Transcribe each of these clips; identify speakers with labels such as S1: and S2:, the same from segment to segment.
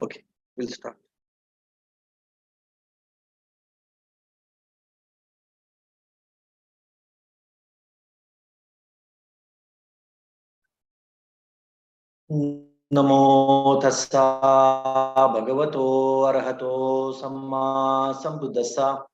S1: Okay, we'll start. Namo tassa bhagavato arahato samma sambuddhassa.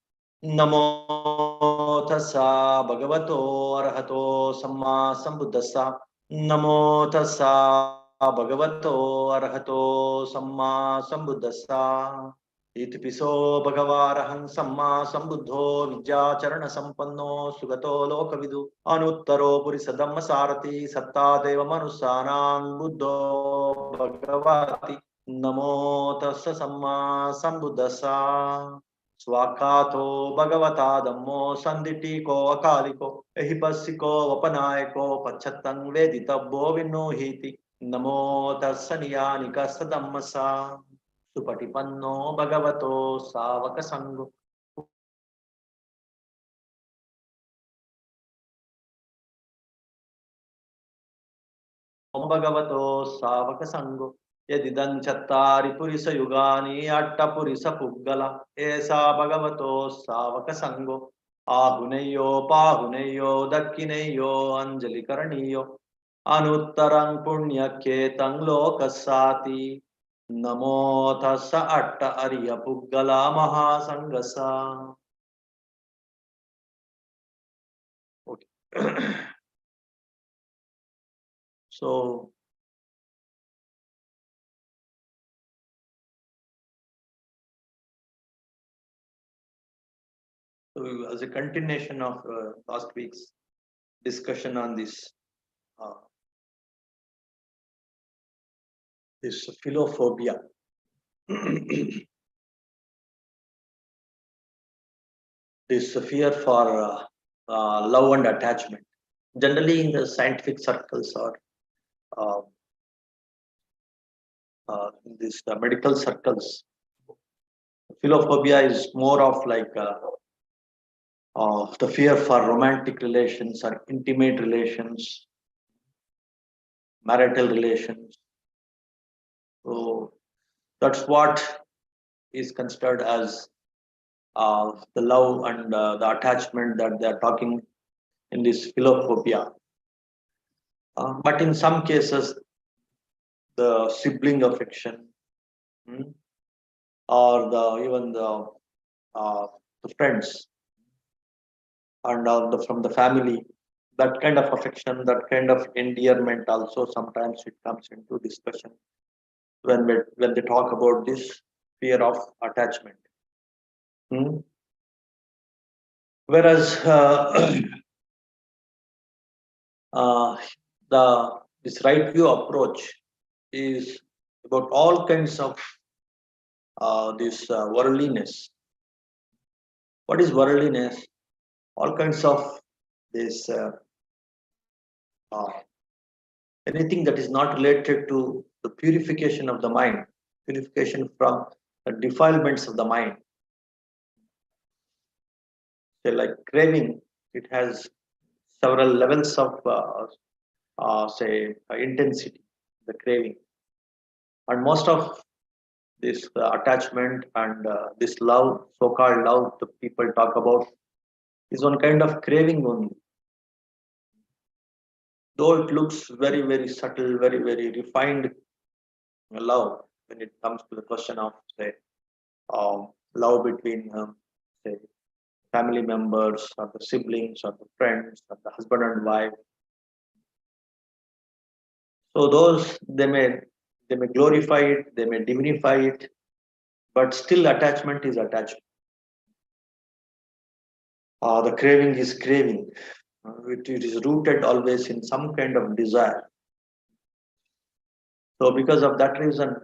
S1: Namo tassa bhagavato arahato samma sambuddhassa. Namo tassa bhagavato arahato samma sambuddhassa. Itipiso bhagavaraham samma sambuddho vidyacharana sampanno sugato lokavidu anuttaro purisadhamma sarati satta deva manusanam buddho bhagavati namo tassa samma sambuddhassa. Swakato bhagavata dhammo sanditiko akaliko ehipasiko vapanayako pachattang veditabbo vinnohiti namo tassa niyanika sadammasa. Supatipanno bhagavato savaka sango bhagavato savaka sango yadidan chattari purisa yugani atta purisa puggala esa bhagavato savaka sango ahuneyo pahuneyo dakkineyo anjali karaniyo anuttarang punyaketang lokasati namo tassa atta ariya puggala mahasangasa. Okay. So as a continuation of last week's discussion on this philophobia, this fear for love and attachment. Generally, in the scientific circles or in medical circles, philophobia is more of like the fear for romantic relations or intimate relations, marital relations. So that's what is considered as the love and the attachment that they are talking in this philophobia. But in some cases, the sibling affection or even the friends and from the family, that kind of affection, that kind of endearment also sometimes it comes into discussion when they talk about this fear of attachment. Whereas this right view approach is about all kinds of this worldliness. What is worldliness? All kinds of this anything that is not related to the purification of the mind, purification from the defilements of the mind. So like craving, it has several levels of intensity, the craving, and most of this attachment and this love, so-called love the people talk about, is one kind of craving only. Though it looks very, very subtle, very, very refined love when it comes to the question of say love between say family members or the siblings or the friends or the husband and wife. So those they may glorify it, they may dignify it, but still attachment is attachment. The craving is craving. It is rooted always in some kind of desire. So because of that reason,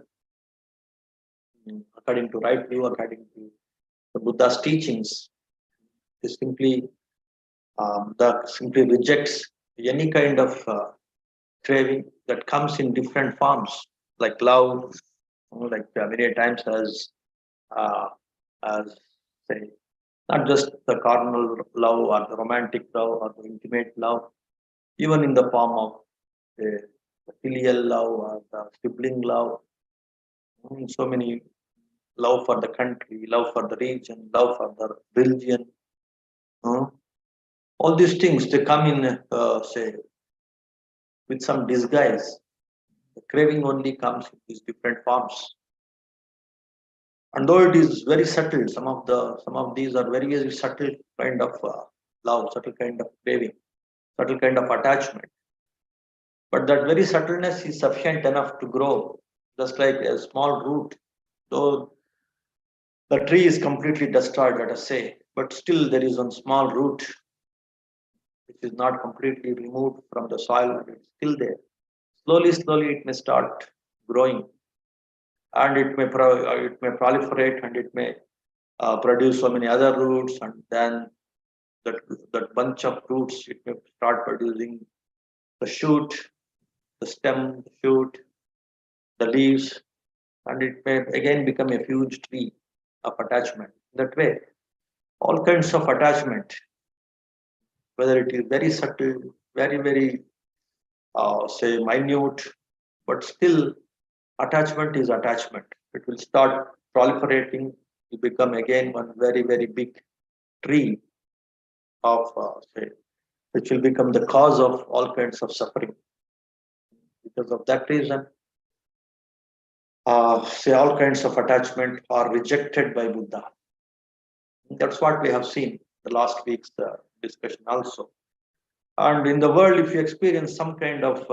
S1: according to right view, according to the Buddha's teachings, is simply that simply rejects any kind of craving that comes in different forms, like love, like many times as say not just the carnal love or the romantic love or the intimate love, even in the form of the filial love or the sibling love, So many love for the country, love for the region, love for the religion. uh, all these things they come in, say, with some disguise. The craving only comes in these different forms. And though it is very subtle, some of these are very very subtle kind of love, subtle kind of craving, subtle kind of attachment. But that very subtleness is sufficient enough to grow, just like a small root. Though the tree is completely destroyed, let us say, but still there is one small root which is not completely removed from the soil, and it's still there. Slowly, slowly, it may start growing, and it may proliferate, and it may produce so many other roots, and then that that bunch of roots it may start producing the shoot, the stem, the shoot, the leaves, and it may again become a huge tree of attachment. That way, all kinds of attachment, whether it is very subtle, very very say minute, but still attachment is attachment. It will start proliferating to become again one very very big tree of say, which will become the cause of all kinds of suffering. Because of that reason, say all kinds of attachment are rejected by Buddha. That's what we have seen the last week's discussion also. And in the world, if you experience some kind of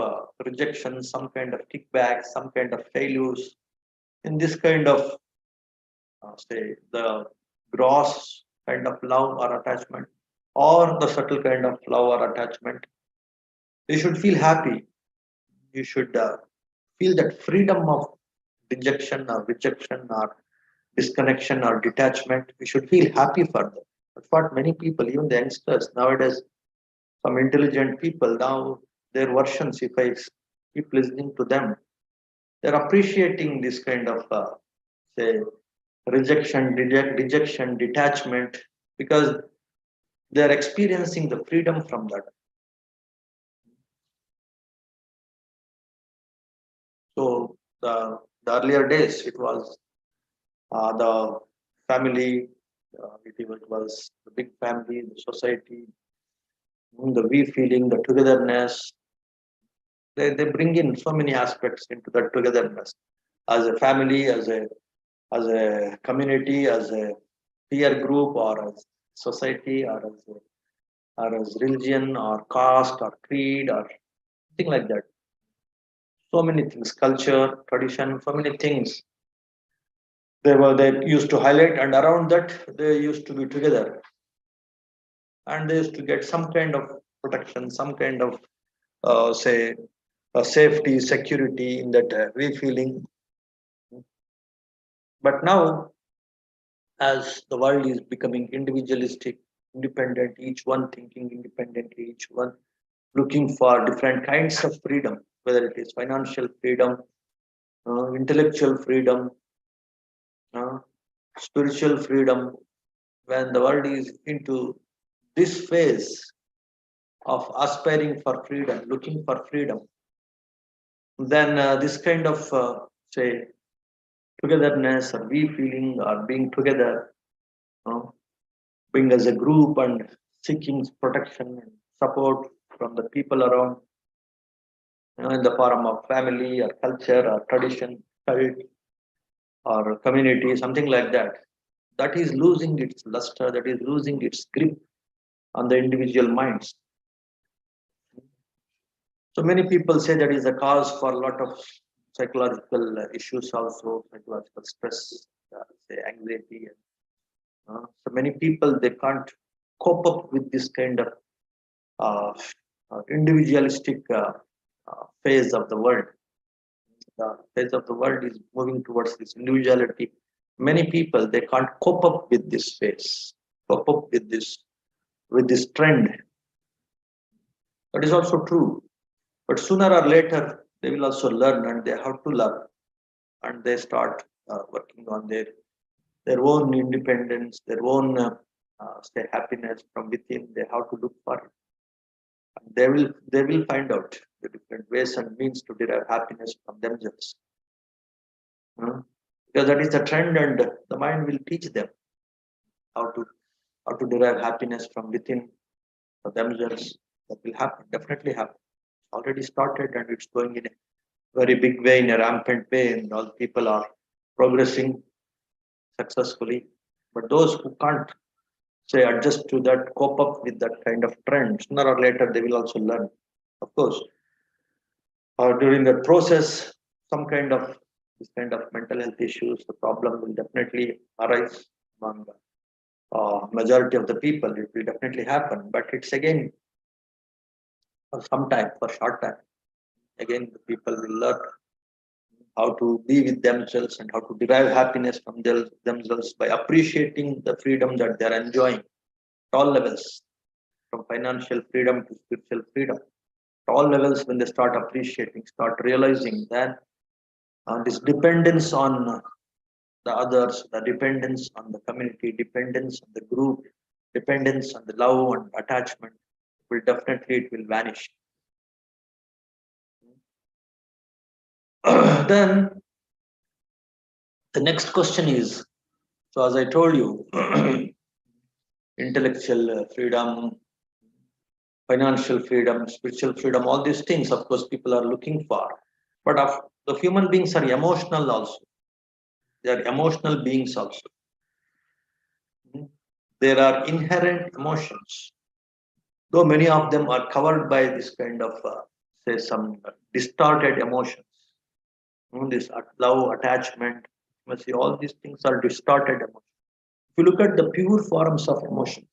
S1: rejection, some kind of kickback, some kind of failures, in this kind of say the gross kind of love or attachment, or the subtle kind of love or attachment, you should feel happy. You should feel that freedom of rejection or disconnection or detachment. We should feel happy for them. That's what many people, even the youngsters nowadays, some intelligent people now, their versions, if I keep listening to them, they're appreciating this kind of say rejection, detachment, because they're experiencing the freedom from that. So the earlier days, it was the family, it was the big family, the society, the we feeling, the togetherness. They bring in so many aspects into that togetherness as a family, as a community, as a peer group, or as society, or as religion, or caste, or creed, or thing like that. So many things, culture, tradition, so many things. They used to highlight, and around that they used to be together, and they used to get some kind of protection, some kind of say safety, security in that we feeling. But now, as the world is becoming individualistic, independent, each one thinking independently, each one looking for different kinds of freedom, whether it is financial freedom, intellectual freedom, uh, spiritual freedom. When the world is into this phase of aspiring for freedom, looking for freedom, then this kind of say togetherness or we feeling or being together, uh, being as a group and seeking protection and support from the people around, in the form of family or culture or tradition, cult or community, something like that. That is losing its luster, that is losing its grip on the individual minds. So many people say that is a cause for a lot of psychological issues, also psychological stress, say anxiety. So many people they can't cope up with this kind of uh, individualistic phase of the world. The phase of the world is moving towards this individuality. Many people they can't cope up with this phase, cope up with this trend. That is also true. But sooner or later they will also learn, and they have to learn, and they start working on their own independence, their own say happiness from within. They have to look for it. And they will find out the different ways and means to derive happiness from themselves. because that is the trend, and the mind will teach them how to derive happiness from within for themselves. That will happen, definitely happen. It's already started, and it's going in a very big way, in a rampant way, and all people are progressing successfully. But those who can't say adjust to that, cope up with that kind of trend, sooner or later they will also learn. Of course, during that process, some kind of this kind of mental health issues, the problem will definitely arise among the majority of the people. It will definitely happen, but it's again for some time, for short time. Again, the people will learn how to be with themselves and how to derive happiness from themselves by appreciating the freedom that they are enjoying at all levels, from financial freedom to spiritual freedom. At all levels, when they start appreciating, start realizing that this dependence on the others, the dependence on the community, dependence on the group, dependence on the love and attachment will definitely it will vanish. Then the next question is, so as I told you, intellectual freedom, financial freedom, spiritual freedom, all these things, of course, people are looking for. But the human beings are emotional also. They are emotional beings also. There are inherent emotions, though many of them are covered by this kind of, say, some distorted emotions. This love, attachment, you see, all these things are distorted emotions. If you look at the pure forms of emotions,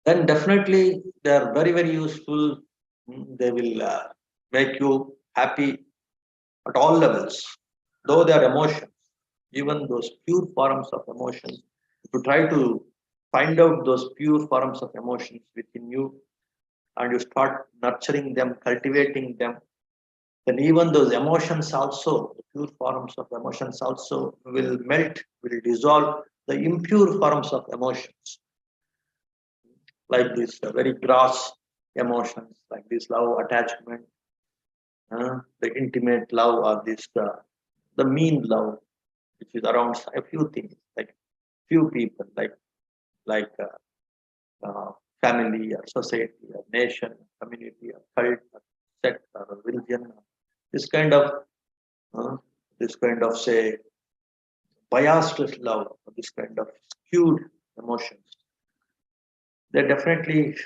S1: then definitely they are very, very useful. They will make you happy at all levels, though they are emotions. Even those pure forms of emotions, if you try to find out those pure forms of emotions within you and you start nurturing them, cultivating them, then even those emotions also, the pure forms of emotions also will melt, will dissolve the impure forms of emotions, like these very gross emotions, like this love, attachment, the intimate love, or this the mean love, which is around a few things, like few people, like family or society or nation, community or cult or sect or religion. This kind of uh, this kind of, say, biased love, or this kind of skewed emotions. They definitely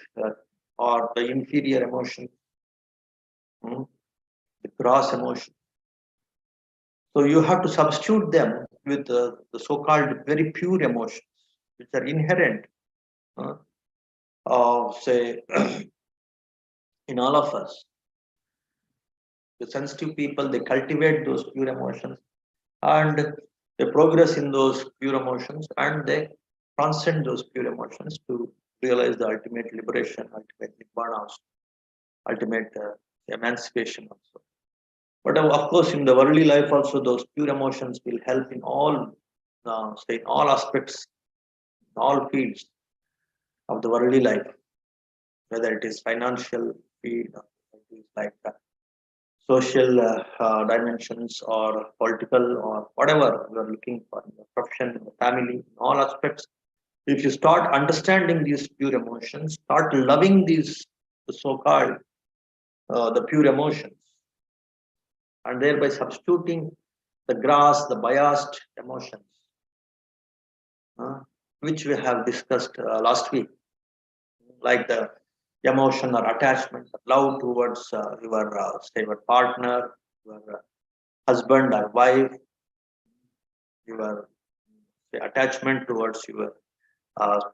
S1: are the inferior emotion, the gross emotion. So you have to substitute them with the so-called very pure emotions, which are inherent, say, in all of us. The sensitive people, they cultivate those pure emotions, and they progress in those pure emotions, and they transcend those pure emotions to realize the ultimate liberation, ultimate nirvana, ultimate emancipation also. But of course, in the worldly life also, those pure emotions will help in all, say, in all aspects, in all fields of the worldly life, whether it is financial field, or it is like social dimensions, or political, or whatever you are looking for in the profession, in the family, in all aspects. If you start understanding these pure emotions, start loving these the so-called the pure emotions, and thereby substituting the gross, the biased emotions, uh, which we have discussed last week, like the emotion or attachment, love towards your, say, your partner, your husband or wife, your, say, attachment towards your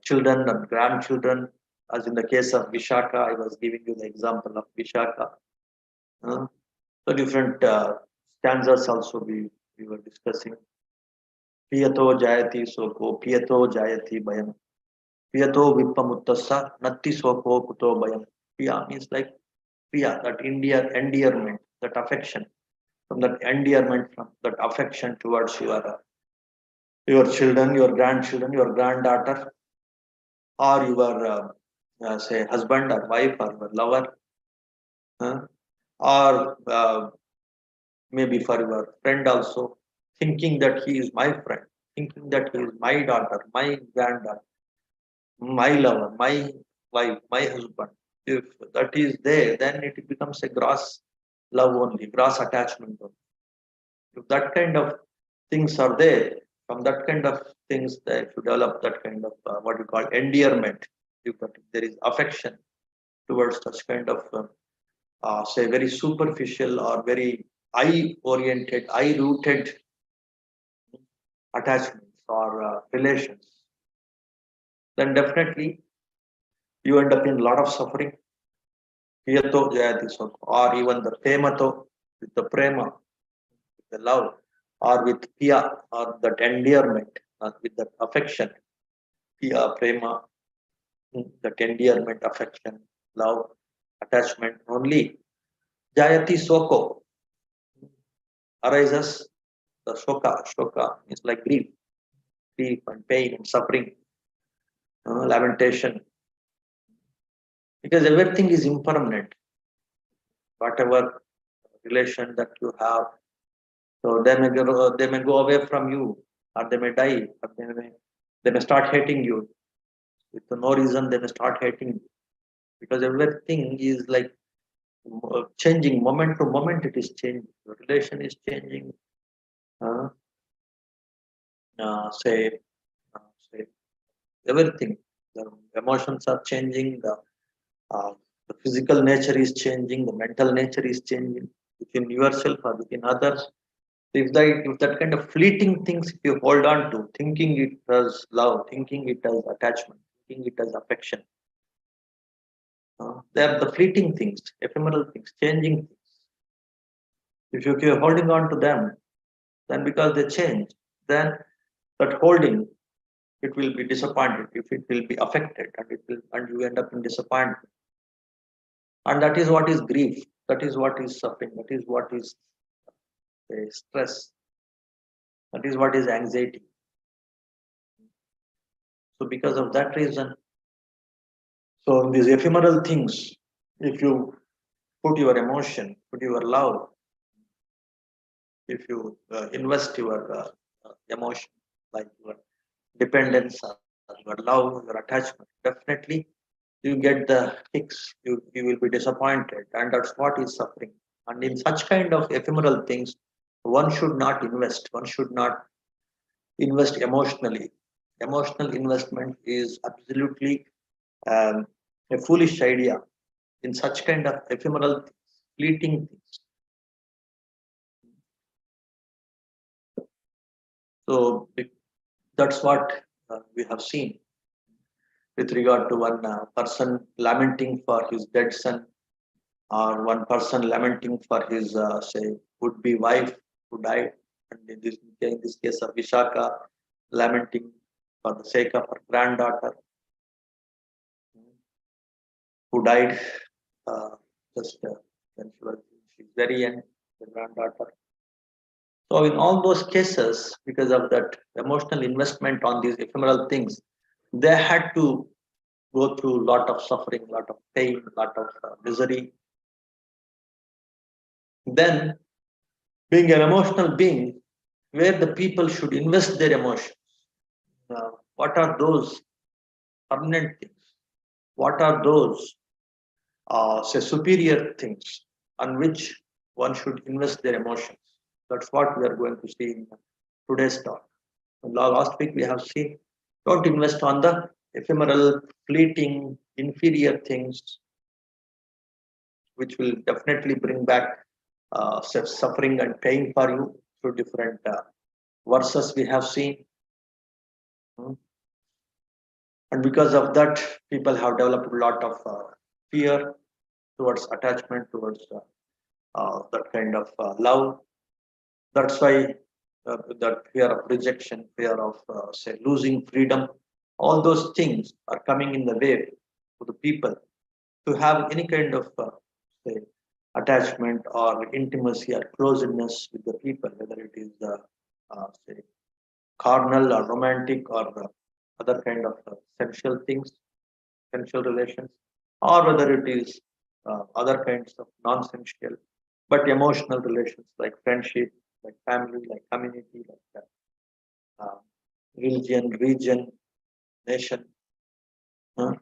S1: children and grandchildren. As in the case of Vishaka, I was giving you the example of Vishaka. So different stanzas also we were discussing. Piyato jayati soko, piyato jayati bayam. Piyato vipamuttasa, natti soko kuto bayam. Piya means like Priya, that endearment, that affection. From that endearment, from that affection towards your children, your grandchildren, your granddaughter, or your say husband or wife or your lover, or maybe for your friend also, thinking that he is my friend, thinking that he is my daughter, my granddaughter, my lover, my wife, my husband. If that is there, then it becomes a gross love only, gross attachment only. If that kind of things are there, from that kind of things, that you develop that kind of what you call endearment, if there is affection towards such kind of say very superficial or very eye oriented, eye rooted attachments or relations, then definitely you end up in a lot of suffering. Yato jayati sukha, or even the premato, with the prema, with the love, or with piya, or that endearment, with that affection, piya, prema, that endearment, affection, love, attachment only. Jayati soko, arises the shoka. Shoka is like grief, grief and pain and suffering, lamentation, because everything is impermanent. Whatever relation that you have, so they may go away from you, or they may die, or they may start hating you with no reason. They may start hating you because everything is like changing moment to moment. It is changing. The relation is changing. Uh, say, say everything. The emotions are changing. Uh, the physical nature is changing. The mental nature is changing within yourself or within others. If that kind of fleeting things, if you hold on to, thinking it as love, thinking it as attachment, thinking it as affection, they are the fleeting things, ephemeral things, changing things. If you keep holding on to them, then because they change, then that holding, it will be disappointed, if it will be affected, and you end up in disappointment. And that is what is grief, that is what is suffering, that is what is stress, that is what is anxiety. So because of that reason, so in these ephemeral things, if you put your emotion, put your love, if you invest your emotion, like your dependence, your love, your attachment, definitely you get the fix. You will be disappointed, and that's what is suffering. And in such kind of ephemeral things, one should not invest. One should not invest emotionally. Emotional investment is absolutely a foolish idea in such kind of ephemeral things, fleeting things. So that's what we have seen with regard to one person lamenting for his dead son, or one person lamenting for his say would-be wife who died, and in this case of Vishaka, lamenting for the sake of her granddaughter who died just when she's very young, the granddaughter. So in all those cases, because of that emotional investment on these ephemeral things, they had to go through a lot of suffering, lot of pain, lot of misery. Then, being an emotional being, where the people should invest their emotions, what are those permanent things? What are those, say, superior things on which one should invest their emotions? That's what we are going to see in today's talk. Last week we have seen, don't invest on the ephemeral, fleeting, inferior things, which will definitely bring back suffering and pain for you through different verses we have seen. And because of that, people have developed a lot of fear towards attachment, towards that kind of love. That's why that fear of rejection, fear of say losing freedom, all those things are coming in the way to the people to have any kind of say attachment or intimacy or closeness with the people, whether it is say carnal or romantic or other kind of sensual things, sensual relations, or whether it is other kinds of non-sensual. But emotional relations like friendship, like family, like community, like religion, region, nation. uh,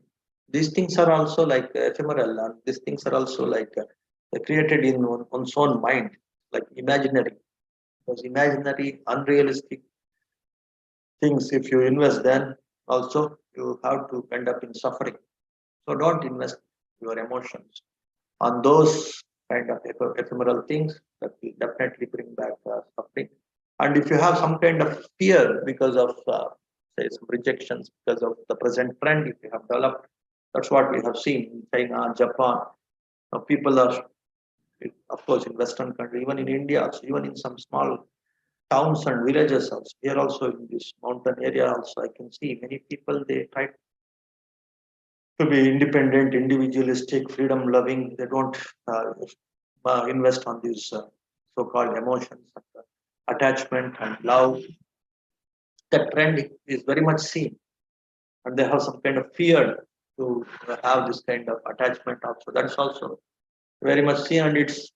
S1: these things are also like ephemeral, and these things are also like created in one's own mind, like imaginary. Because imaginary, unrealistic things, if you invest, then also you have to end up in suffering. So don't invest your emotions on those kind of ephemeral things that will definitely bring back suffering. And if you have some kind of fear because of, say, some rejections, because of the present trend, if you have developed, that's what we have seen in China, Japan. Now people are, of course, in Western country, even in India, also, even in some small towns and villages also. Here also in this mountain area also, I can see many people, they try to be independent, individualistic, freedom loving. They don't invest on these so-called emotions, and, attachment and love. That trend is very much seen, and they have some kind of fear to have this kind of attachment also. That's also very much seen, and it's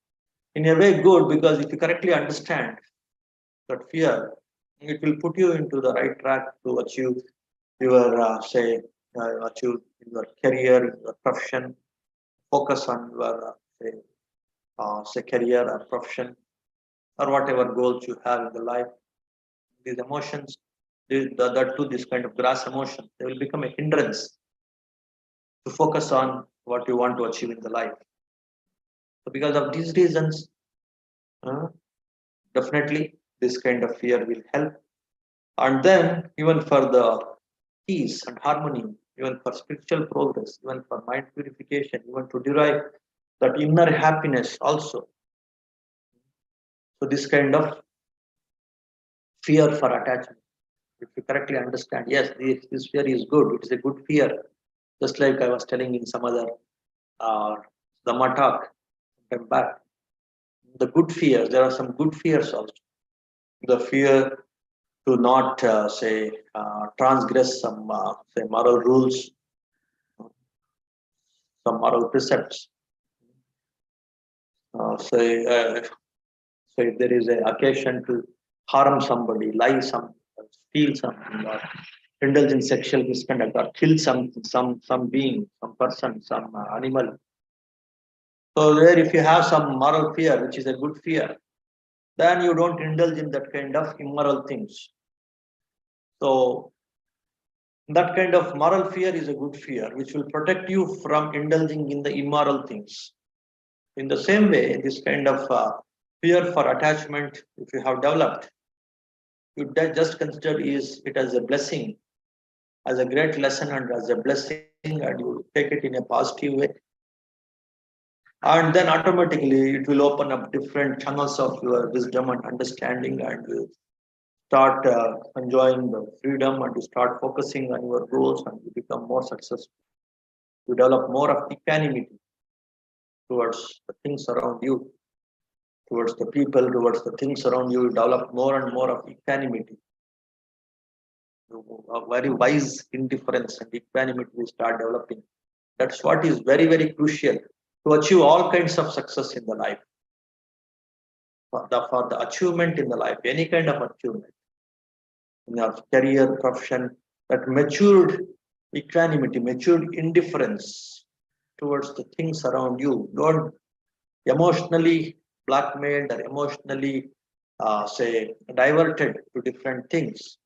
S1: in a way good, because if you correctly understand that fear, it will put you into the right track to achieve your say achieve in your career, in your profession. Focus on your say career or profession, or whatever goals you have in the life. These emotions, that too, this kind of grass emotion, they will become a hindrance to focus on what you want to achieve in the life. So because of these reasons, uh, definitely this kind of fear will help. And then even for the peace and harmony, even for spiritual progress, even for mind purification, even to derive that inner happiness also. So this kind of fear for attachment, if you correctly understand, yes, this fear is good. It is a good fear. Just like I was telling in some other uh, Dhamma talk sometime back, the good fears. There are some good fears also. The fear to not say transgress some say moral rules, some moral precepts. Say so if there is an occasion to harm somebody, lie some, steal something, or indulge in sexual misconduct, or kill some being, some person, some animal. So there, if you have some moral fear, which is a good fear, then you don't indulge in that kind of immoral things. So that kind of moral fear is a good fear, which will protect you from indulging in the immoral things. In the same way, this kind of fear for attachment, if you have developed, you just consider is it as a blessing, as a great lesson, and as a blessing, and you take it in a positive way, and then automatically it will open up different channels of your wisdom and understanding, and you start enjoying the freedom, and you start focusing on your goals, and you become more successful. You develop more of equanimity towards the things around you, towards the people, towards the things around you. You develop more and more of equanimity. A very wise indifference and equanimity will start developing. That's what is very, very crucial to achieve all kinds of success in the life. For the achievement in the life, any kind of achievement in your career, profession, that matured equanimity, matured indifference towards the things around you. Don't emotionally blackmailed or emotionally, say, diverted to different things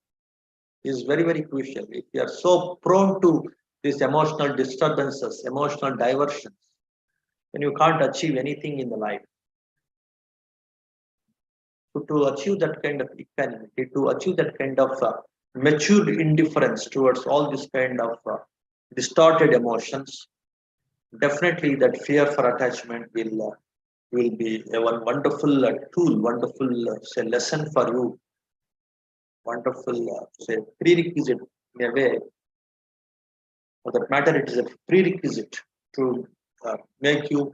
S1: is very, very crucial. If you are so prone to these emotional disturbances, emotional diversions, then you can't achieve anything in the life. So to achieve that kind of equanimity, to achieve that kind of matured indifference towards all this kind of distorted emotions, definitely that fear for attachment will be a one wonderful tool, wonderful say lesson for you, wonderful say prerequisite in a way. For that matter, it is a prerequisite to make you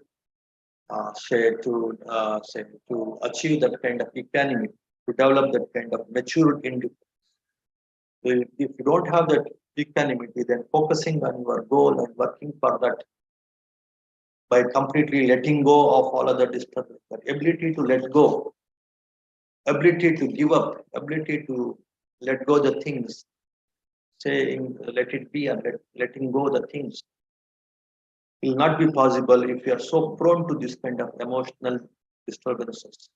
S1: say to achieve that kind of economy, to develop that kind of mature independence. So if you don't have that equanimity, then focusing on your goal and working for that by completely letting go of all other disturbance. The ability to let go, ability to give up, ability to let go the things, saying let it be and letting go the things will not be possible if you are so prone to this kind of emotional disturbances,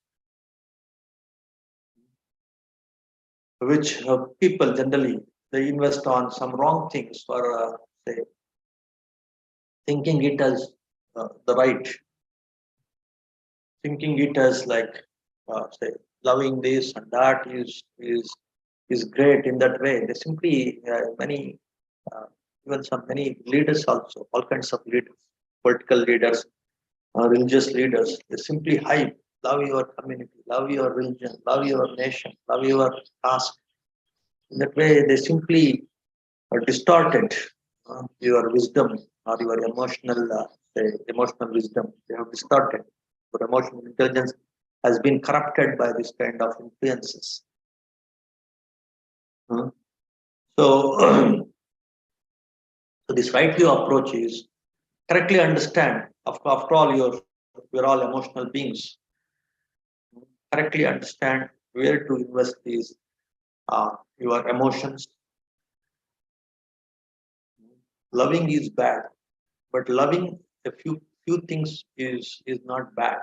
S1: which people generally they invest on some wrong things for say thinking it as the right, thinking it as like say loving this and that is great in that way. They simply many even some many leaders also, all kinds of leaders, political leaders, religious leaders, they simply hype, love your community, love your religion, love your nation, love your caste. In that way, they simply distorted your wisdom or your emotional, say, emotional wisdom. They have distorted. Your emotional intelligence has been corrupted by this kind of influences. Hmm. So, so this right view approach is correctly understand. After all, we're all emotional beings. Correctly understand where to invest these your emotions. Loving is bad, but loving a few things is not bad.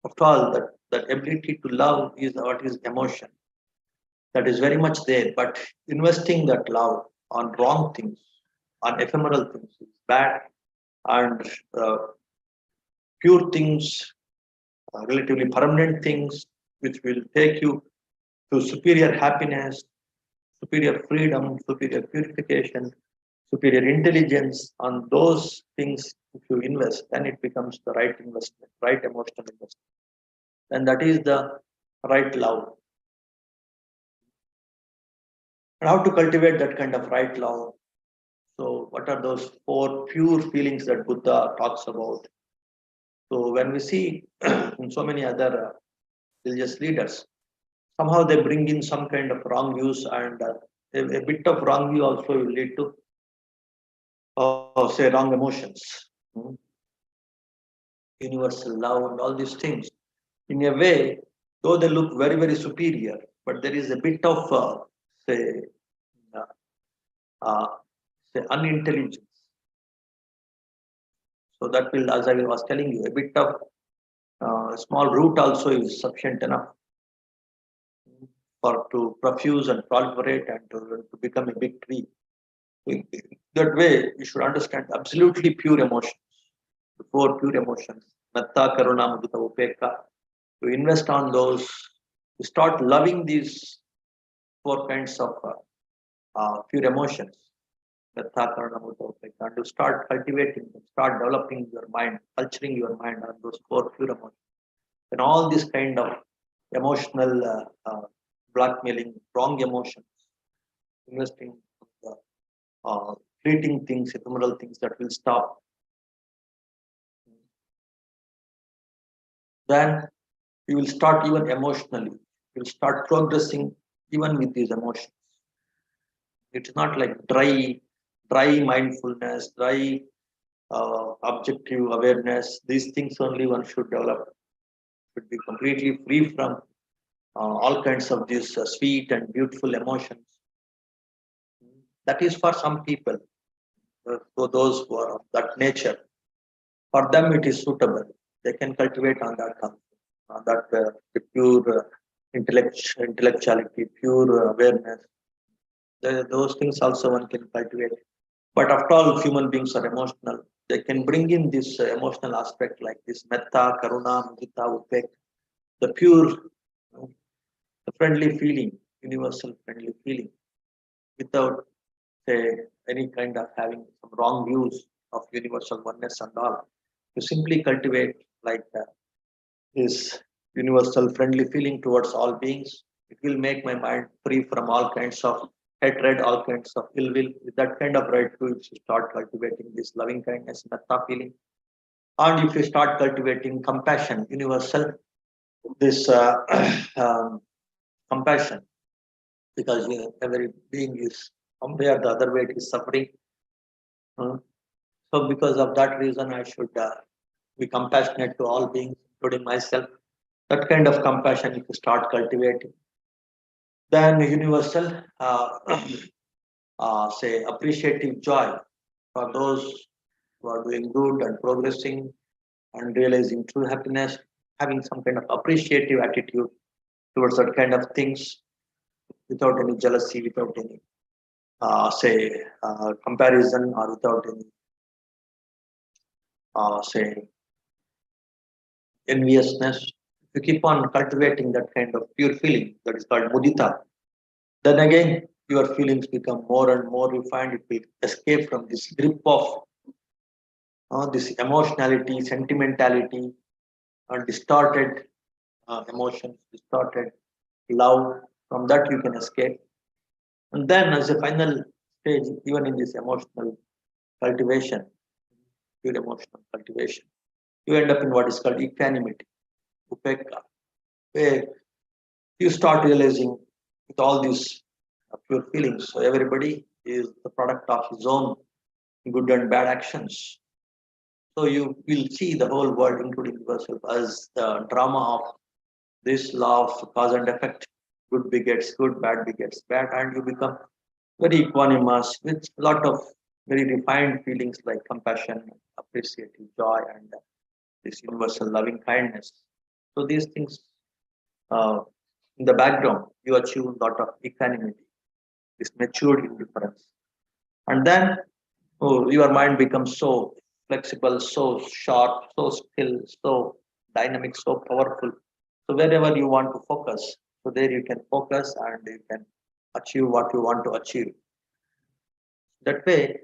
S1: After all, that ability to love is what is emotion. That is very much there, but investing that love on wrong things, on ephemeral things is bad, and uh, pure things, relatively permanent things, which will take you to superior happiness, superior freedom, superior purification, superior intelligence. On those things, if you invest, then it becomes the right investment, right emotional investment. And that is the right love. And how to cultivate that kind of right love? So, what are those four pure feelings that Buddha talks about? So, when we see in so many other religious leaders, somehow they bring in some kind of wrong views, and a bit of wrong view also will lead to, say, wrong emotions, universal love, and all these things. In a way, though they look very, very superior, but there is a bit of, say, uh, uh, say, unintelligence. So that will, as I was telling you, a bit of small root also is sufficient enough for to profuse and proliferate and to become a big tree. That way, you should understand absolutely pure emotions, the four pure emotions, metta, karuna, mudita, upekha. To invest on those, to start loving these four kinds of pure emotions, metta, karuna, mudita, upekha, and to start cultivating them, start developing your mind, culturing your mind on those four pure emotions. And all this kind of emotional blackmailing, wrong emotions, investing the fleeting things, ephemeral things that will stop. Then you will start even emotionally. You will start progressing even with these emotions. It's not like dry mindfulness, dry objective awareness. These things only one should develop. Should be completely free from all kinds of these sweet and beautiful emotions. That is for some people, for those who are of that nature. For them, it is suitable. They can cultivate on that pure intellectuality, pure awareness. Those things also one can cultivate. But after all, human beings are emotional. They can bring in this emotional aspect like this metta, karuna, mudita, upek, the pure, the friendly feeling, universal friendly feeling, without say any kind of having some wrong views of universal oneness and all. To simply cultivate like this universal friendly feeling towards all beings. It will make my mind free from all kinds of hatred, all kinds of ill will. With that kind of right to you start cultivating this loving kindness, metta feeling. And if you start cultivating compassion, universal, this compassion, because every being is one way or the other way it is suffering. So because of that reason, I should be compassionate to all beings, including myself. That kind of compassion, if you start cultivating, then universal, say, appreciative joy for those who are doing good and progressing and realizing true happiness, having some kind of appreciative attitude towards that kind of things without any jealousy, without any, say, comparison, or without any, say, enviousness. You keep on cultivating that kind of pure feeling that is called mudita. Then again, your feelings become more and more refined. It will escape from this grip of this emotionality, sentimentality, and distorted emotions, distorted love. From that, you can escape. And then, as a final stage, even in this emotional cultivation, pure emotional cultivation, you end up in what is called equanimity, upekka, where you start realizing with all these pure feelings. So everybody is the product of his own good and bad actions. So you will see the whole world, including yourself, as the drama of this law of cause and effect. Good begets good, bad begets bad, and you become very equanimous with a lot of very refined feelings like compassion, appreciative joy, and this universal loving kindness. So these things, uh, in the background, you achieve a lot of equanimity, this matured indifference, and then your mind becomes so flexible, so sharp, so still, so dynamic, so powerful. So wherever you want to focus, so there you can focus and you can achieve what you want to achieve. That way,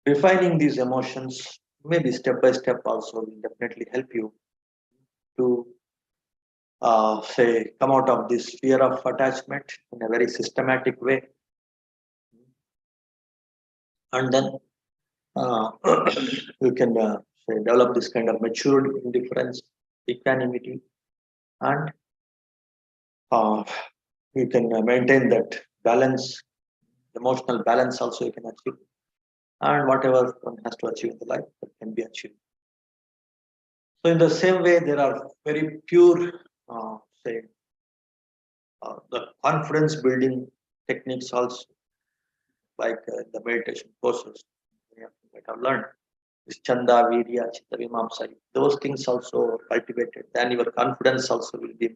S1: refining these emotions, maybe step by step, also will definitely help you to say come out of this fear of attachment in a very systematic way, and then uh, you can say develop this kind of matured indifference, equanimity, and uh, you can maintain that balance, emotional balance. Also, you can achieve, and whatever one has to achieve in the life that can be achieved. So, in the same way, there are very pure, say, the confidence building techniques also, like the meditation courses many of you might have learned. This chanda, virya, chitta, vimamsa, those things also cultivated, then your confidence also will be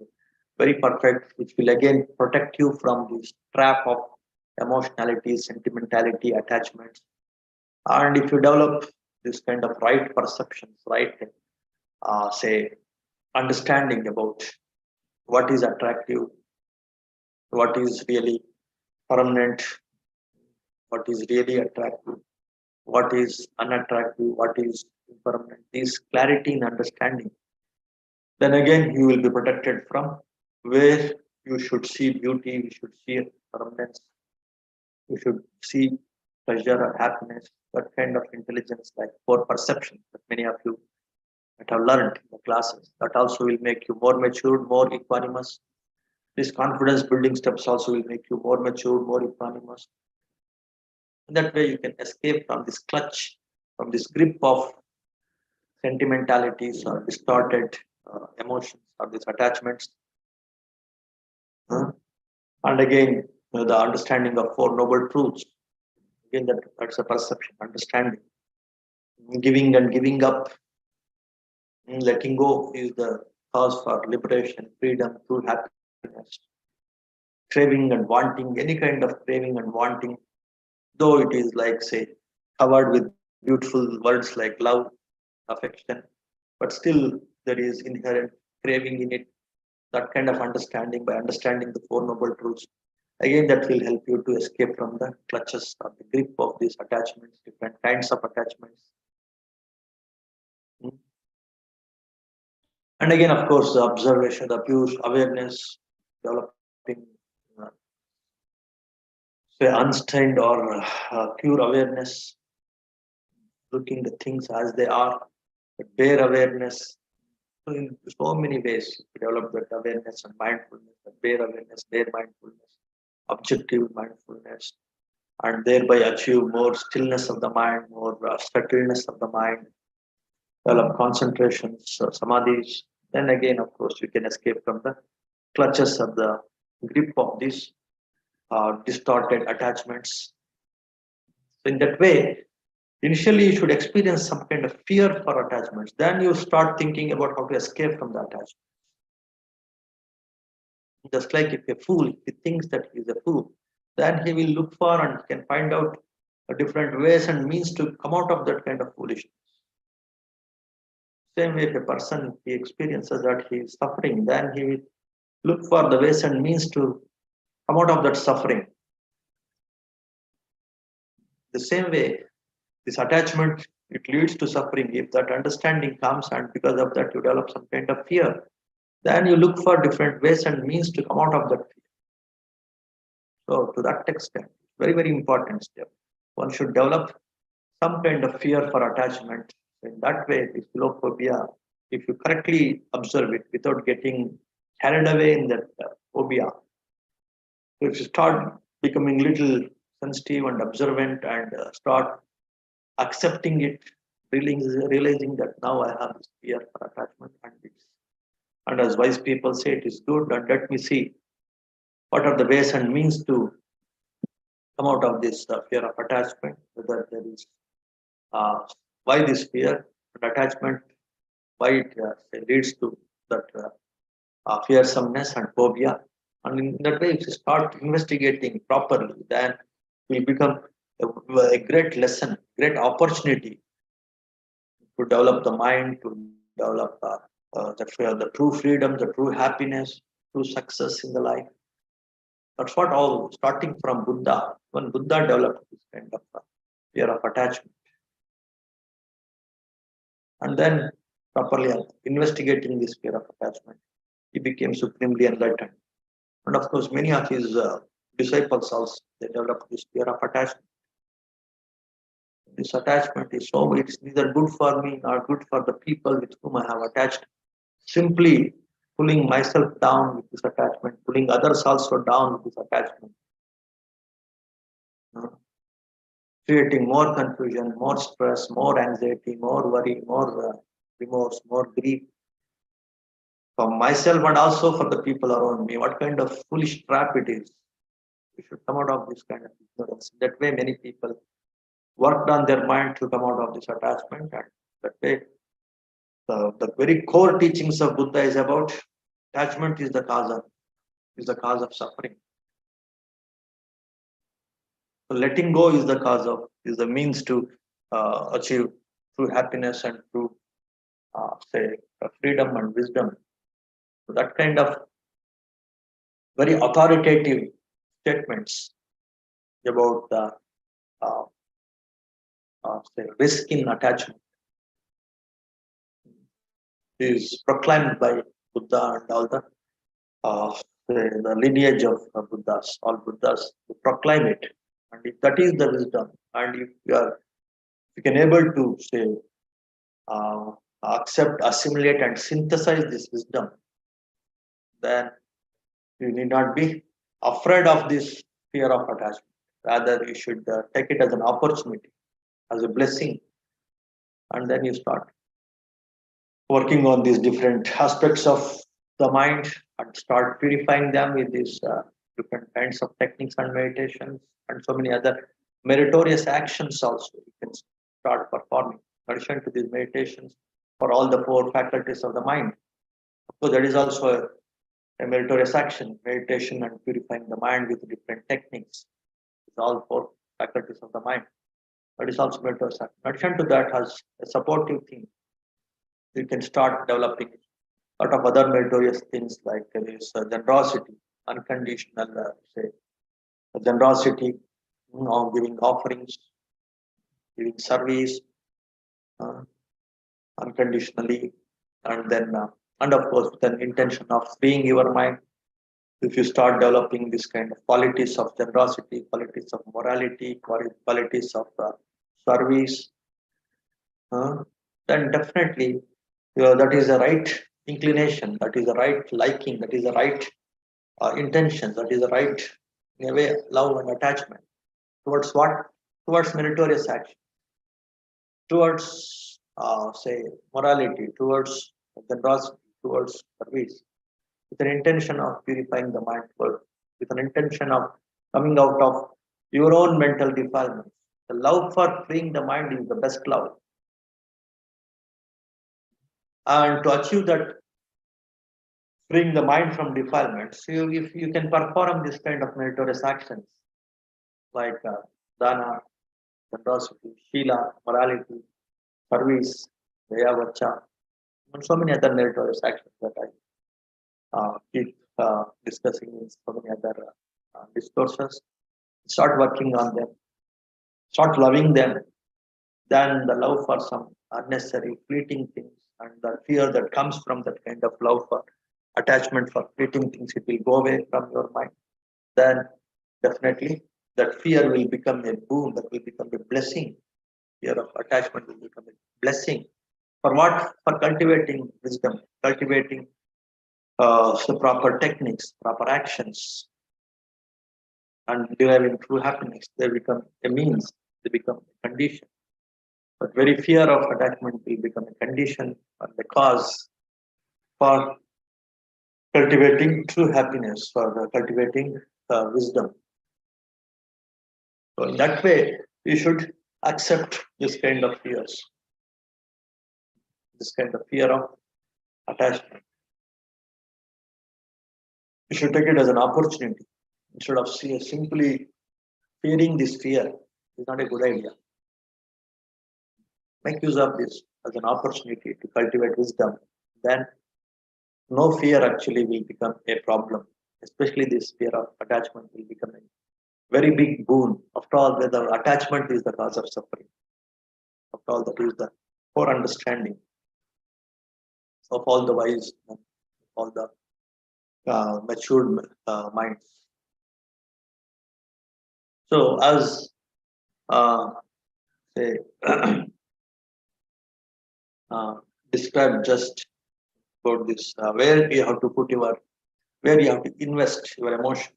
S1: very perfect, which will again protect you from this trap of emotionality, sentimentality, attachments. And if you develop this kind of right perceptions, right, say, understanding about what is attractive, what is really permanent, what is really attractive, what is unattractive, what is impermanent, this clarity in understanding, then again you will be protected from where you should see beauty, you should see permanence, you should see pleasure or happiness, that kind of intelligence like for perception that many of you might have learned in the classes. That also will make you more matured, more equanimous. These confidence building steps also will make you more matured, more equanimous. And that way you can escape from this clutch, from this grip of sentimentalities or distorted emotions or these attachments. And again, the understanding of Four Noble Truths. Again, that's a perception, understanding. Giving and giving up, letting go is the cause for liberation, freedom, true happiness. Craving and wanting, any kind of craving and wanting, though it is like, say, covered with beautiful words like love, affection, but still there is inherent craving in it. That kind of understanding, by understanding the Four Noble Truths, again, that will help you to escape from the clutches or the grip of these attachments, different kinds of attachments. Mm. And again, of course, the observation, the pure awareness, developing, uh, say, unstained or pure awareness, looking the things as they are, the bare awareness. So in so many ways, you develop that awareness and mindfulness, the bare awareness, bare mindfulness, objective mindfulness, and thereby achieve more stillness of the mind, more settledness of the mind, develop concentrations, samadhis. Then again, of course, you can escape from the clutches of the grip of these distorted attachments. So in that way, initially you should experience some kind of fear for attachments. Then you start thinking about how to escape from the attachment. Just like if a fool, if he thinks that he is a fool, then he will look for and can find out different ways and means to come out of that kind of foolishness. Same way, if a person he experiences that he is suffering, then he will look for the ways and means to come out of that suffering. The same way, this attachment it leads to suffering. If that understanding comes and because of that you develop some kind of fear, then you look for different ways and means to come out of that fear. So to that extent, very, very important step. One should develop some kind of fear for attachment. In that way, this philophobia, if you correctly observe it without getting carried away in that phobia, so if you start becoming little sensitive and observant and start accepting it, realizing that now I have this fear for attachment and as wise people say it is good and let me see what are the ways and means to come out of this fear of attachment, whether there is uh, why this fear and attachment, why it leads to that fearsomeness and phobia. And in that way, if you start investigating properly, then it will become a great lesson, great opportunity to develop the mind, to develop the true freedom, the true happiness, true success in the life. That's what all starting from Buddha. When Buddha developed this kind of fear of attachment, and then properly investigating this fear of attachment, he became supremely enlightened. And of course, many of his disciples also they developed this fear of attachment. This attachment is so it's neither good for me nor good for the people with whom I have attached. Simply pulling myself down with this attachment, pulling others also down with this attachment, creating more confusion, more stress, more anxiety, more worry, more remorse, more grief for myself and also for the people around me. What kind of foolish trap it is. We should come out of this kind of ignorance. That way, many people worked on their mind to come out of this attachment, and that way, the very core teachings of Buddha is about attachment is the cause of suffering. So letting go is the means to achieve true happiness and true freedom and wisdom. So that kind of very authoritative statements about the risk in attachment is proclaimed by Buddha and all the lineage of Buddhas, all Buddhas to proclaim it. And if that is the wisdom, and if you can able to say accept, assimilate, and synthesize this wisdom, then you need not be afraid of this fear of attachment. Rather, you should take it as an opportunity, as a blessing, and then you start working on these different aspects of the mind and start purifying them with these different kinds of techniques and meditations and so many other meritorious actions also you can start performing in addition to these meditations for all the four faculties of the mind. So that is also a meritorious action, meditation and purifying the mind with different techniques. It's all four faculties of the mind. That is also meritorious action. In addition to that, as a supportive thing, you can start developing a lot of other meritorious things like this generosity, unconditional, generosity, giving offerings, giving service unconditionally, and then, and of course, with an intention of freeing your mind. If you start developing this kind of qualities of generosity, qualities of morality, qualities of service, then definitely that is the right inclination, that is the right liking, that is the right intention, that is the right, in a way, love and attachment. Towards what? Towards meritorious action, towards say morality, towards generosity, towards service, with an intention of purifying the mind, with an intention of coming out of your own mental defilements. The love for freeing the mind is the best love. And to achieve that, freeing the mind from defilements, if you can perform this kind of meritorious actions like dana, generosity, shila, morality, service, daya, vacha, and so many other meritorious actions that I keep discussing in so many other discourses. Start working on them, start loving them, then the love for some unnecessary fleeting things and the fear that comes from that kind of love for attachment for fleeting things, it will go away from your mind. Then definitely that fear will become a boon, that will become a blessing. Fear of attachment will become a blessing. For what? For cultivating wisdom, cultivating the proper techniques, proper actions, and deriving true happiness. They become a means, they become a condition. But very fear of attachment will become a condition and the cause for cultivating true happiness, for cultivating wisdom. So in that way, we should accept this kind of fears, this kind of fear of attachment. We should take it as an opportunity instead of simply fearing this fear. It's not a good idea. Make use of this as an opportunity to cultivate wisdom. Then no fear actually will become a problem. Especially this fear of attachment will become a very big boon. After all, whether attachment is the cause of suffering. After all, that is the core understanding of all the wise and all the matured minds. So, as say described just about this, where you have to put where you have to invest your emotions.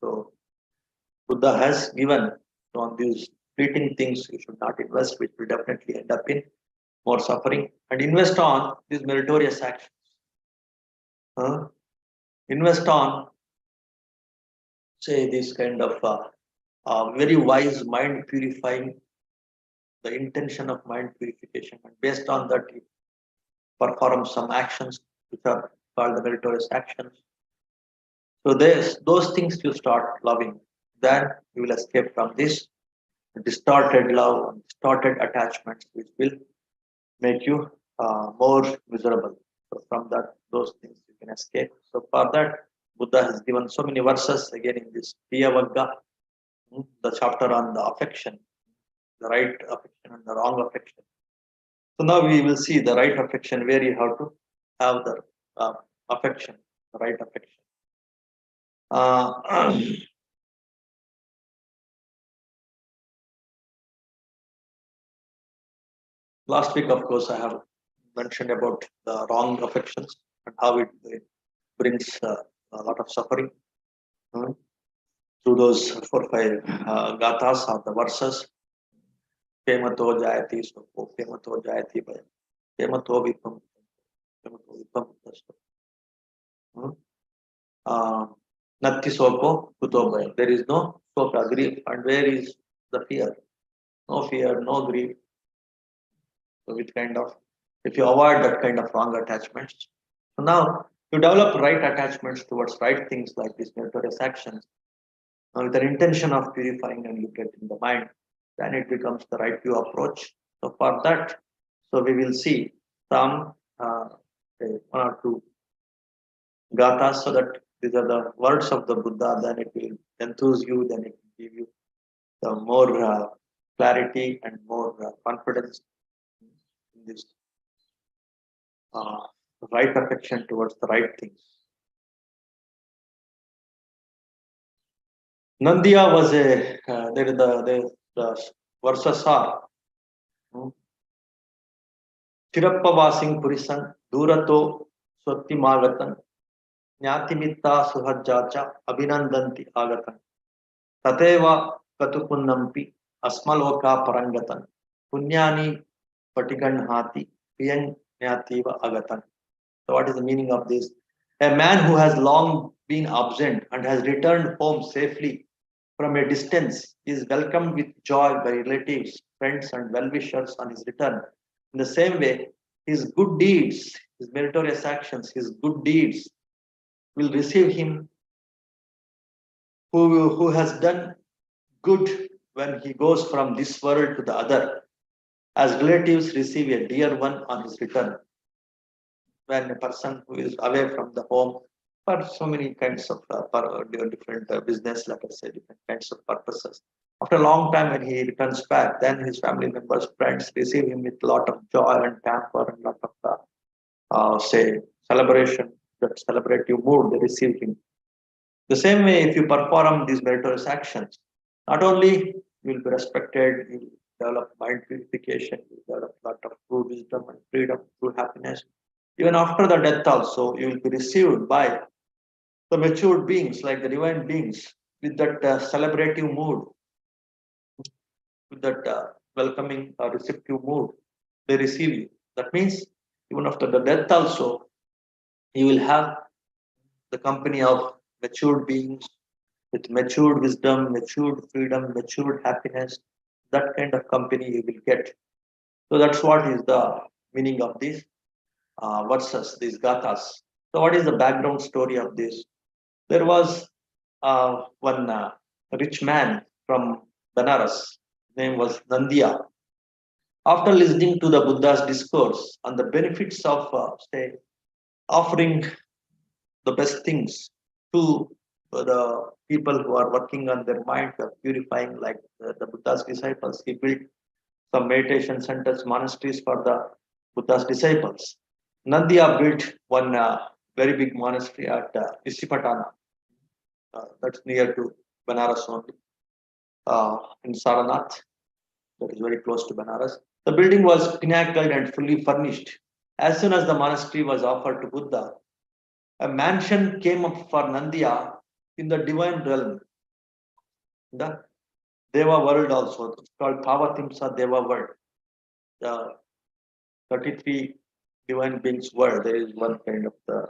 S1: So, Buddha has given on these fleeting things you should not invest, which will definitely end up in more suffering, and invest on these meritorious actions. Invest on, say, this kind of very wise mind purifying, the intention of mind purification, and based on that, you perform some actions which are called the meritorious actions. So, those things you start loving, then you will escape from this distorted love and distorted attachments, which will make you more miserable. So from those things you can escape. So for that, Buddha has given so many verses again in this Piyavagga, the chapter on the affection, the right affection and the wrong affection. So now we will see the right affection, where you have to have the affection, the right affection. Last week, of course, I have mentioned about the wrong affections and how it brings a lot of suffering through those 4 or 5 gathas or the verses. Pemato jayati sopo, pemato jayati bhaya, pemato vipam, pemato vipam. Natti sopo, kuto bhaya. There is no sopa, grief, and where is the fear? No fear, no grief. So with kind of, if you avoid that kind of wrong attachments, so now you develop right attachments towards right things like these meritorious actions, with an intention of purifying and liberating the mind, then it becomes the right view approach. So for that, so we will see some 1 or 2 gathas, so that these are the words of the Buddha, then it will enthuse you, then it will give you the more clarity and more confidence in this right affection towards the right things. Nandiya was the verses are Chirappavasing Purisan, Durato Swati Magatan, Nyatimitta Suhajjacha, Abhinandanti Agatan, Tateva Katupunnampi, Asmaloka Parangatan, Punyani Patiganhati, Piyanyativa Agatan. So, what is the meaning of this? A man who has long been absent and has returned home safely from a distance is welcomed with joy by relatives, friends, and well wishers on his return. In the same way, his good deeds, his meritorious actions, his good deeds will receive him who has done good when he goes from this world to the other, as relatives receive a dear one on his return. When a person who is away from the home for so many kinds of different business, like I said, different kinds of purposes. After a long time, when he returns back, then his family members, friends receive him with a lot of joy and pamper and lot of say celebration, that celebrative mood they receive him. The same way, if you perform these meritorious actions, not only you will be respected, you will develop mind purification, you will develop a lot of true wisdom and freedom, true happiness. Even after the death, also, you will be received by the matured beings, like the divine beings, with that celebrative mood, with that welcoming receptive mood. They receive you. That means, even after the death, also, you will have the company of matured beings with matured wisdom, matured freedom, matured happiness. That kind of company you will get. So that's what is the meaning of these verses, these gathas. So what is the background story of this? There was one rich man from Banaras. His name was Nandiya. After listening to the Buddha's discourse on the benefits of, say, offering the best things to the people who are working on their mind, purifying, like the Buddha's disciples. He built some meditation centers, monasteries for the Buddha's disciples. Nandiya built one very big monastery at Isipatana, that's near to Banaras only, in Saranath, that is very close to Banaras. The building was pinnacled and fully furnished. As soon as the monastery was offered to Buddha, a mansion came up for Nandiya in the divine realm, the Deva world also. It's called Thavatimsa Deva world. The 33 divine beings world. There is one kind of the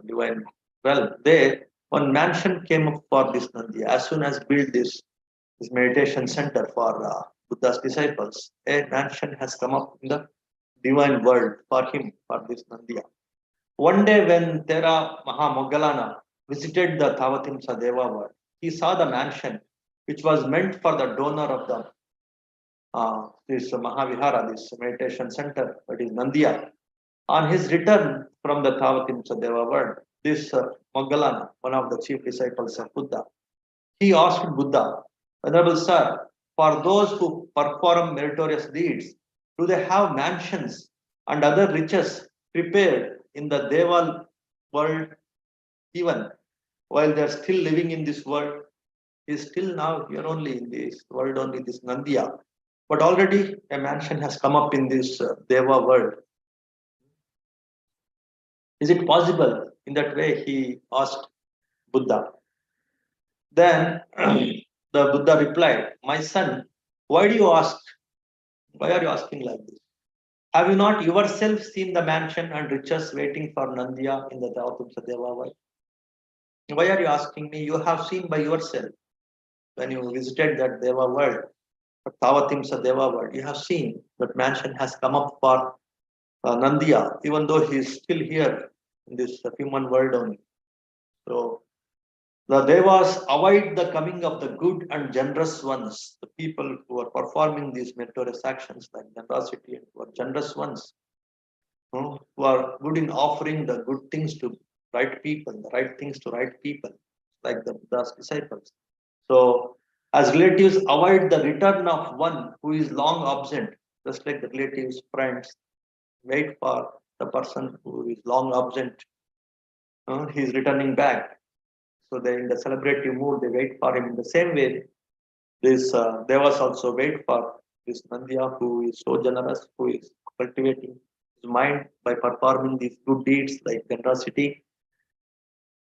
S1: divine realm. There, one mansion came up for this Nandiya. As soon as built this meditation center for Buddha's disciples, a mansion has come up in the divine world for him, for this Nandiya. One day when Thera Mahamoggallana visited the Thavatimsa Deva world, he saw the mansion which was meant for the donor of the this Mahavihara, this meditation center, that is Nandiya. On his return from the Thavatimsa Deva world, this Moggallana, one of the chief disciples of Buddha, he asked Buddha, Venerable Sir, for those who perform meritorious deeds, do they have mansions and other riches prepared in the Deva world even while they are still living in this world? He is still now here only in this world, only this Nandiya. But already a mansion has come up in this Deva world. Is it possible? In that way, he asked Buddha. Then the Buddha replied, My son, why do you ask? Why are you asking like this? Have you not yourself seen the mansion and riches waiting for Nandiya in the Dhautumsa Deva world? Why are you asking me? You have seen by yourself when you visited that Deva world, Tavatimsa Deva world. You have seen that mansion has come up for Nandiya, even though he is still here in this human world only. So the Devas avoid the coming of the good and generous ones, the people who are performing these meritorious actions like generosity and who are generous ones, who are good in offering the good things to right people, the right things to right people, like the Buddha's disciples. So, as relatives avoid the return of one who is long absent, just like the relatives, friends, wait for the person who is long absent, he is returning back. So they in the celebratory mood, they wait for him. In the same way, this Devas also wait for this Nandiya who is so generous, who is cultivating his mind by performing these good deeds like generosity,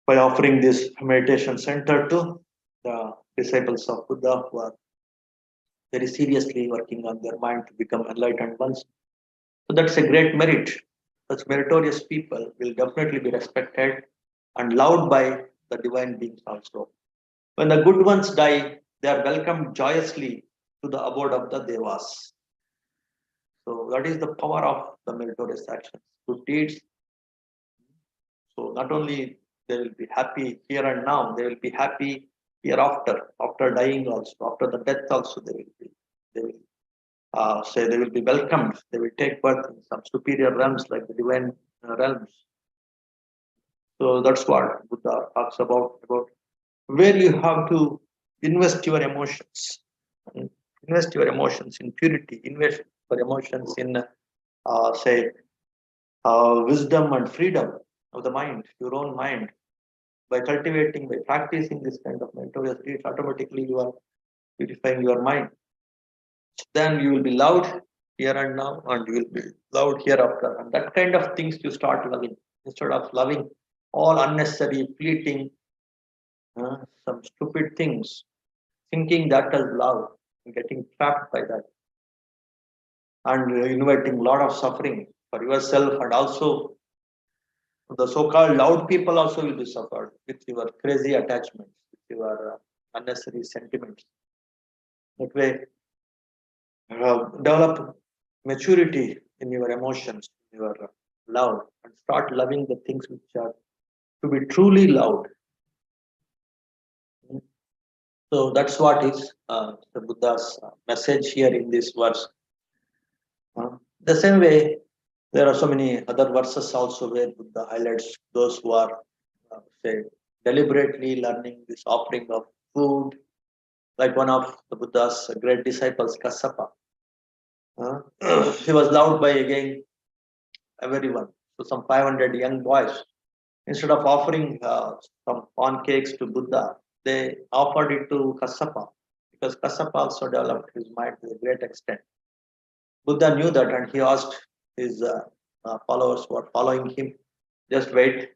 S1: by offering this meditation center to the disciples of Buddha who are very seriously working on their mind to become enlightened ones. So that's a great merit. Such meritorious people will definitely be respected and loved by the divine beings also. When the good ones die, they are welcomed joyously to the abode of the Devas. So that is the power of the meritorious actions, good deeds. So not only they will be happy here and now, they will be happy hereafter, after dying also, after the death also they will say they will be welcomed. They will take birth in some superior realms like the divine realms. So that's what Buddha talks about where you have to invest your emotions. Invest your emotions in purity. Invest your emotions in, say, wisdom and freedom of the mind, your own mind. By cultivating, by practicing this kind of meritorious deeds, automatically you are purifying your mind. Then you will be loved here and now, and you will be loved hereafter. And that kind of things you start loving instead of loving all unnecessary, fleeting, some stupid things, thinking that is love, and getting trapped by that, and inviting a lot of suffering for yourself, and also the so-called loud people also will be suffered with your crazy attachments, with your unnecessary sentiments. That way, develop maturity in your emotions, in your love, and start loving the things which are to be truly loved. So that's what is the Buddha's message here in this verse. The same way, there are so many other verses also where Buddha highlights those who are, say, deliberately learning this offering of food, like one of the Buddha's great disciples, Kassapa. He was loved by again everyone. So some 500 young boys, instead of offering some pancakes to Buddha, they offered it to Kassapa because Kassapa also developed his mind to a great extent. Buddha knew that and he asked his followers who are following him, just wait,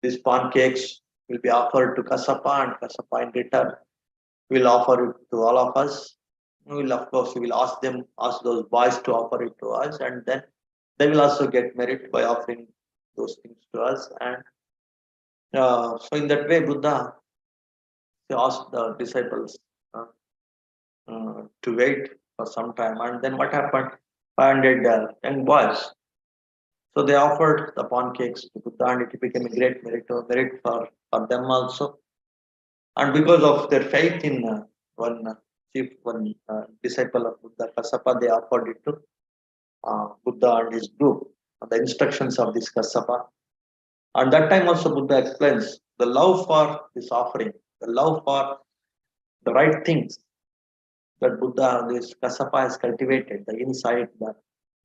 S1: these pancakes will be offered to Kassapa and Kassapa in return will offer it to all of us. We will, of course, we will ask those boys to offer it to us, and then they will also get merit by offering those things to us. And so, in that way, Buddha he asked the disciples uh, to wait for some time. And then what happened? 500 young boys. So they offered the pancakes to Buddha, and it became a great merit for them also. And because of their faith in one disciple of Buddha, Kassapa, they offered it to Buddha and his group, the instructions of this Kassapa. And that time also Buddha explains the love for this offering, the love for the right things that Buddha, this Kassapa has cultivated, the insight, the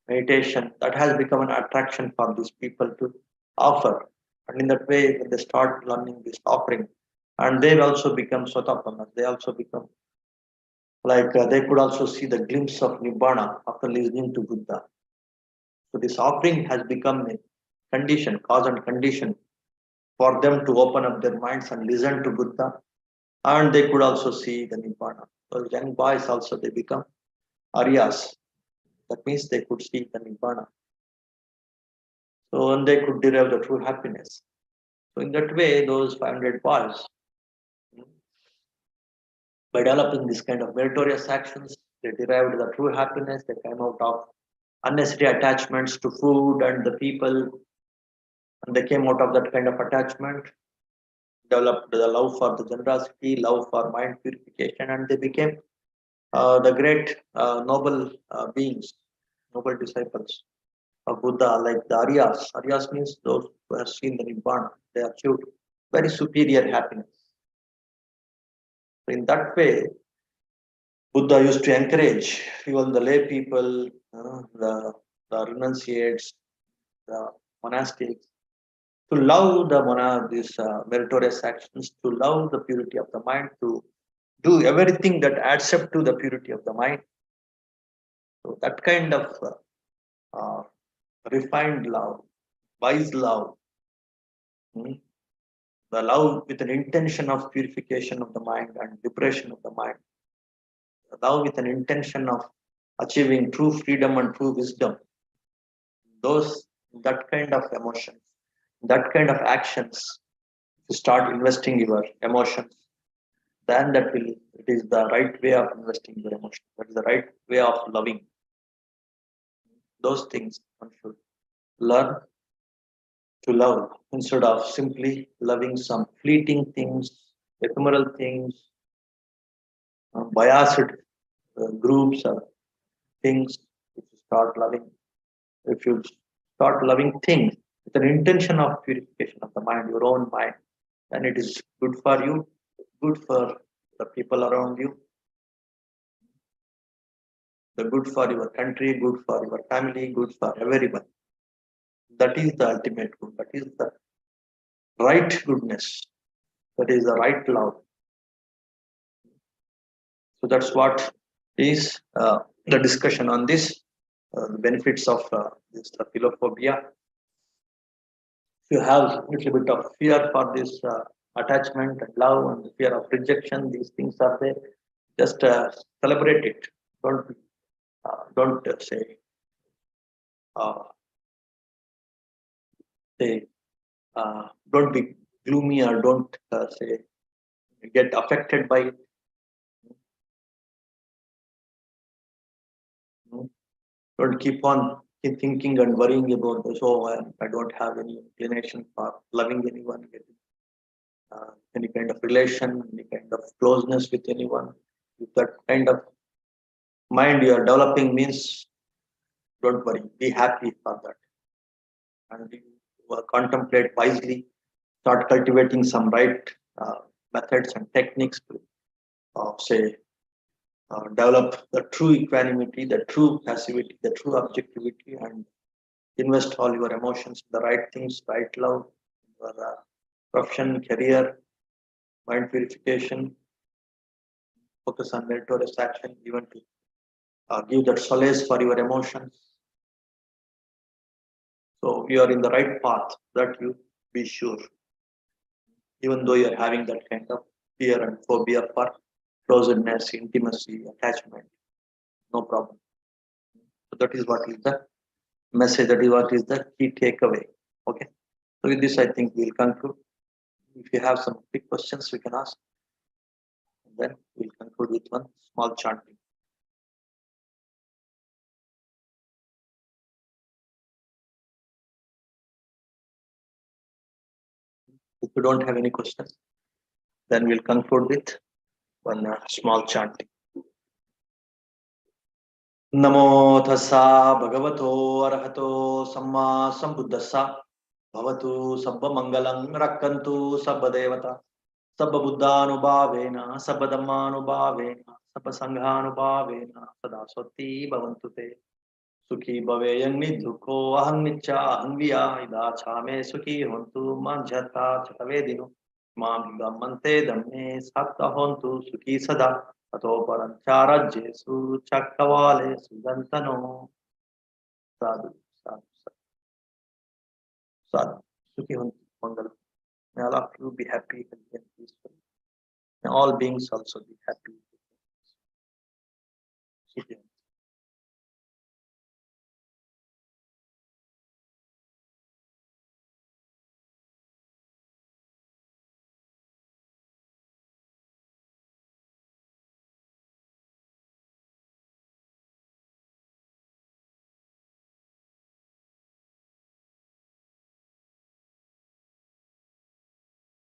S1: meditation, that has become an attraction for these people to offer. And in that way, when they start learning this offering, and they also become Sotapanas, they also become like they could also see the glimpse of Nibbana after listening to Buddha. So this offering has become a condition, cause and condition for them to open up their minds and listen to Buddha, and they could also see the Nibbana. So young boys also they become Aryas. That means they could see the Nibbana. So and they could derive the true happiness. So in that way, those 500 boys, by developing this kind of meritorious actions, they derived the true happiness. They came out of unnecessary attachments to food and the people, and they came out of that kind of attachment, developed the love for the generosity, love for mind purification, and they became the great noble beings, noble disciples of Buddha, like the Aryas. Aryas means those who have seen the Nibbana. They achieved very superior happiness. So in that way, Buddha used to encourage even the lay people, the renunciates, the monastics, to love these meritorious actions, to love the purity of the mind, to do everything that adds up to the purity of the mind. So that kind of uh, refined love, wise love, the love with an intention of purification of the mind and liberation of the mind, love with an intention of achieving true freedom and true wisdom, that kind of emotions, that kind of actions, to start investing your emotions, then it is the right way of investing your emotions. That is the right way of loving. Those things one should learn to love instead of simply loving some fleeting things, ephemeral things, biased groups or things. If you start loving, if you start loving things with an intention of purification of the mind, your own mind, then it is good for you, good for the people around you, the good for your country, good for your family, good for everyone. That is the ultimate good. That is the right goodness. That is the right love. So that's what is the discussion on this, the benefits of this philophobia. If you have a little bit of fear for this attachment and love and fear of rejection, these things are there. Just celebrate it. Don't uh, say don't be gloomy or don't say get affected by it. Don't keep on thinking and worrying about this. Oh, I don't have any inclination for loving anyone, getting any kind of relation, any kind of closeness with anyone. If that kind of mind you are developing means, don't worry, be happy for that. And you contemplate wisely, start cultivating some right methods and techniques to say develop the true equanimity, the true passivity, the true objectivity, and invest all your emotions in the right things, right love, your profession, career, mind purification, focus on meritorious action, even to give that solace for your emotions. So you are in the right path, that you be sure. Even though you are having that kind of fear and phobia for closedness, intimacy, attachment, no problem. So that is what is the message, that is what is the key takeaway. Okay. So with this, I think we'll conclude. If you have some quick questions, we can ask. And then we'll conclude with one small chanting. If you don't have any questions, then we'll conclude with one small chanting. Namo tassa bhagavato arahato samma sambuddhassa bhavatu sabba mangalam rakkantu sabba devata sabba buddhanubhavena sabba dhammanubhavena sabba sanghanubhavena sada swati bhavantu te sukhi bhaveyan nidukho aham nicha aham viya ida chame sukhi hontu manjata chatavedino mam dhammante dhamme satta hontu sukhi sada अतो परंचारज्येषु चक्रवालेषु दंतनो साधु साधु साधु सुखी होंतु मंगल. May all of you be happy and peaceful. May all beings also be happy.